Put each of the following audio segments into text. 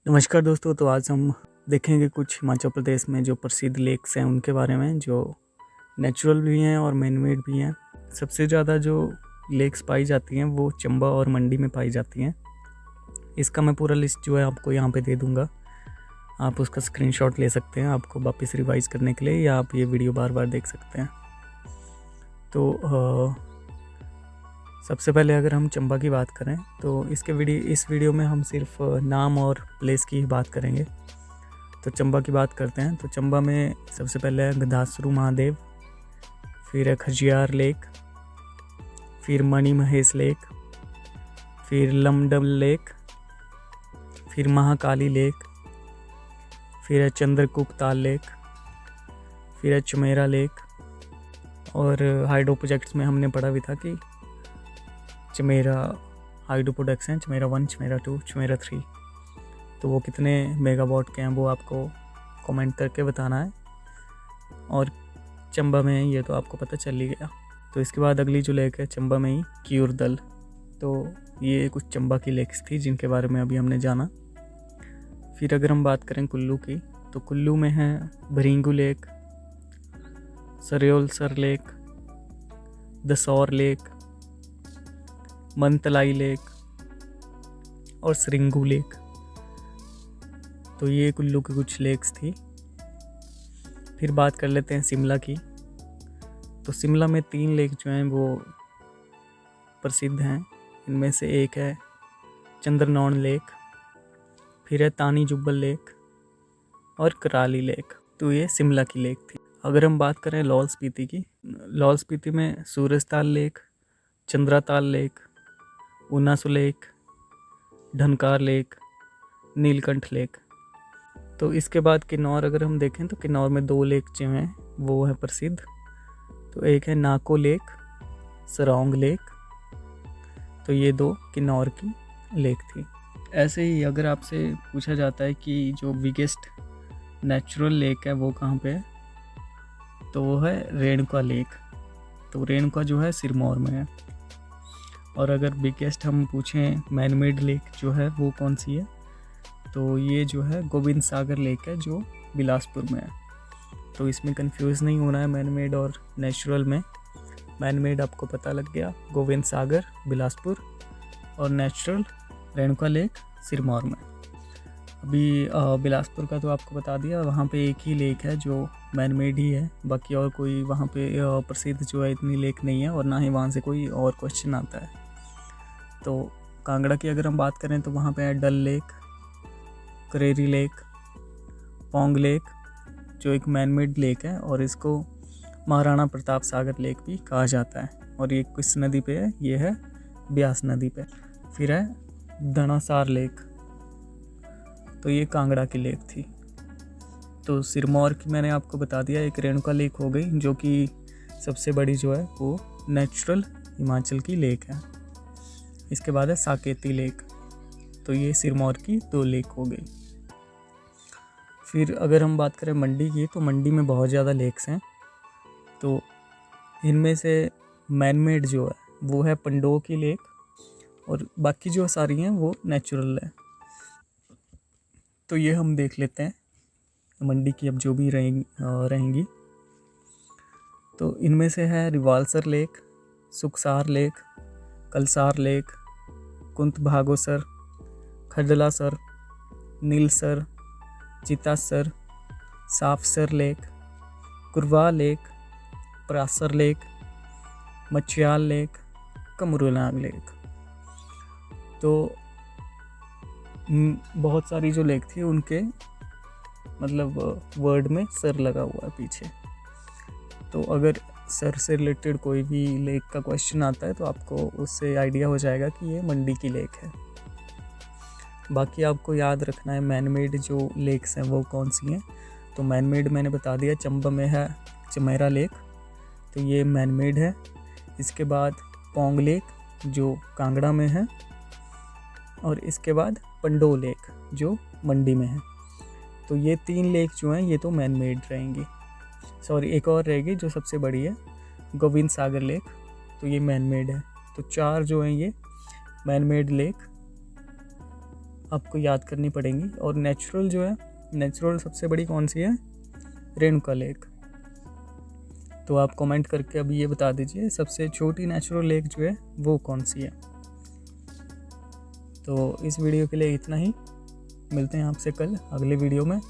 नमस्कार दोस्तों। तो आज हम देखेंगे कुछ हिमाचल प्रदेश में जो प्रसिद्ध लेक्स हैं उनके बारे में, जो नेचुरल भी हैं और मैन मेड भी हैं। सबसे ज़्यादा जो लेक्स पाई जाती हैं वो चंबा और मंडी में पाई जाती हैं। इसका मैं पूरा लिस्ट जो है आपको यहाँ पे दे दूँगा, आप उसका स्क्रीनशॉट ले सकते हैं आपको वापस रिवाइज़ करने के लिए, या आप ये वीडियो बार बार देख सकते हैं। तो सबसे पहले अगर हम चंबा की बात करें तो इस वीडियो में हम सिर्फ नाम और प्लेस की ही बात करेंगे। तो चंबा की बात करते हैं। तो चंबा में सबसे पहले है गंधासुरु महादेव, फिर है खजियार लेक, फिर मणि महेश लेक, फिर लमडम लेक, फिर महाकाली लेक, फिर है चंद्रकूप ताल लेक, फिर है चमेरा लेक। और हाइड्रो प्रोजेक्ट्स में हमने पढ़ा भी था कि चमेरा हाइड्रो प्रोडक्ट्स हैं, चमेरा 1, चमेरा 2, चमेरा 3। तो वो कितने मेगावाट के हैं वो आपको कमेंट करके बताना है। और चंबा में ये तो आपको पता चल ही गया। तो इसके बाद अगली जो लेक है चंबा में ही क्यूरदल। तो ये कुछ चंबा की लेक्स थी जिनके बारे में अभी हमने जाना। फिर अगर हम बात करें कुल्लू की, तो कुल्लू में है Bhrigu lake, Serolsar lake, Dasaur lake, Mantalai lake और सरिंगू लेक। तो ये कुल्लू की कुछ लेक्स थी। फिर बात कर लेते हैं शिमला की। तो शिमला में 3 लेक जो हैं वो प्रसिद्ध हैं। इनमें से एक है चंद्रनौन लेक, फिर है तानी जुब्बल लेक और कराली लेक। तो ये शिमला की लेक थी। अगर हम बात करें लाहौल स्पीति की, लाहौल स्पीति में Surajtal lake, Chandratal lake, Unasu lake, Dhankar lake, Neelkanth lake. तो इसके बाद किन्नौर अगर हम देखें तो किन्नौर में 2 लेक जो हैं वो है प्रसिद्ध। तो एक है नाको लेक, सरोंग लेक। तो ये 2 किन्नौर की लेक थी। ऐसे ही अगर आपसे पूछा जाता है कि जो बिगेस्ट नेचुरल लेक है वो कहाँ पे है, तो वो है रेणुका लेक। तो रेणुका जो है सिरमौर में है। और अगर बिगेस्ट हम पूछें मैन मेड लेक जो है वो कौन सी है, तो ये जो है गोविंद सागर लेक है जो बिलासपुर में है। तो इसमें कंफ्यूज नहीं होना है मैन मेड और नेचुरल में। मैन मेड आपको पता लग गया, गोविंद सागर बिलासपुर, और नेचुरल रेणुका लेक सिरमौर में। अभी बिलासपुर का तो आपको बता दिया, वहाँ पे एक ही लेक है जो मैन मेड ही है। बाकी और कोई वहाँ पे प्रसिद्ध जो है इतनी लेक नहीं है, और ना ही वहाँ से कोई और क्वेश्चन आता है। तो कांगड़ा की अगर हम बात करें तो वहाँ पे है Dal lake, Kareri lake, Pong lake जो एक मैन मेड लेक है, और इसको महाराणा प्रताप सागर लेक भी कहा जाता है। और ये किस नदी पे है, ये है ब्यास नदी पे। फिर है धनासार लेक। तो ये कांगड़ा की लेक थी। तो सिरमौर की मैंने आपको बता दिया, एक रेणुका लेक हो गई जो कि सबसे बड़ी जो है वो नेचुरल हिमाचल की लेक है। इसके बाद है साकेती लेक। तो ये सिरमौर की 2 लेक हो गई। फिर अगर हम बात करें मंडी की, तो मंडी में बहुत ज़्यादा लेक्स हैं। तो इनमें से मैन मेड जो है वो है पंडोह की लेक, और बाकी जो सारी हैं वो नेचुरल है। तो ये हम देख लेते हैं मंडी की अब जो भी रहेंगी। तो इनमें से है Rewalsar lake, Sukhsar lake, Kalsar lake, Kunt Bhagosar, Khadlasar, Neelsar, Chitasar, Safsar lake, Kurwa lake, Parashar lake, Machhiyal lake, Kamrunag lake. तो बहुत सारी जो लेक थी उनके मतलब वर्ड में सर लगा हुआ है पीछे। तो अगर सर से रिलेटेड कोई भी लेक का क्वेश्चन आता है तो आपको उससे आइडिया हो जाएगा कि ये मंडी की लेक है। बाकी आपको याद रखना है मैन मेड जो लेक्स हैं वो कौन सी हैं। तो मैन मेड मैंने बता दिया, चंबा में है चमेरा लेक, तो ये मैन मेड है। इसके बाद पोंग लेक जो कांगड़ा में है, और इसके बाद पंडोह लेक जो मंडी में है। तो ये 3 लेक जो हैं ये तो मैन मेड रहेंगी। सॉरी, एक और रहेगी जो सबसे बड़ी है, गोविंद सागर लेक। तो ये मैन मेड है। तो 4 जो हैं ये मैन मेड लेक आपको याद करनी पड़ेंगी। और नेचुरल जो है, नेचुरल सबसे बड़ी कौन सी है? रेणुका लेक। तो आप कमेंट करके अभी ये बता दीजिए सबसे छोटी नेचुरल लेक जो है वो कौन सी है। तो इस वीडियो के लिए इतना ही, मिलते हैं आपसे कल अगले वीडियो में।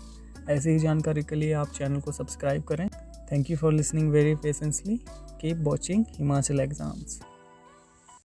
ऐसी ही जानकारी के लिए आप चैनल को सब्सक्राइब करें। Thank you for listening very patiently. Keep watching Himachal exams.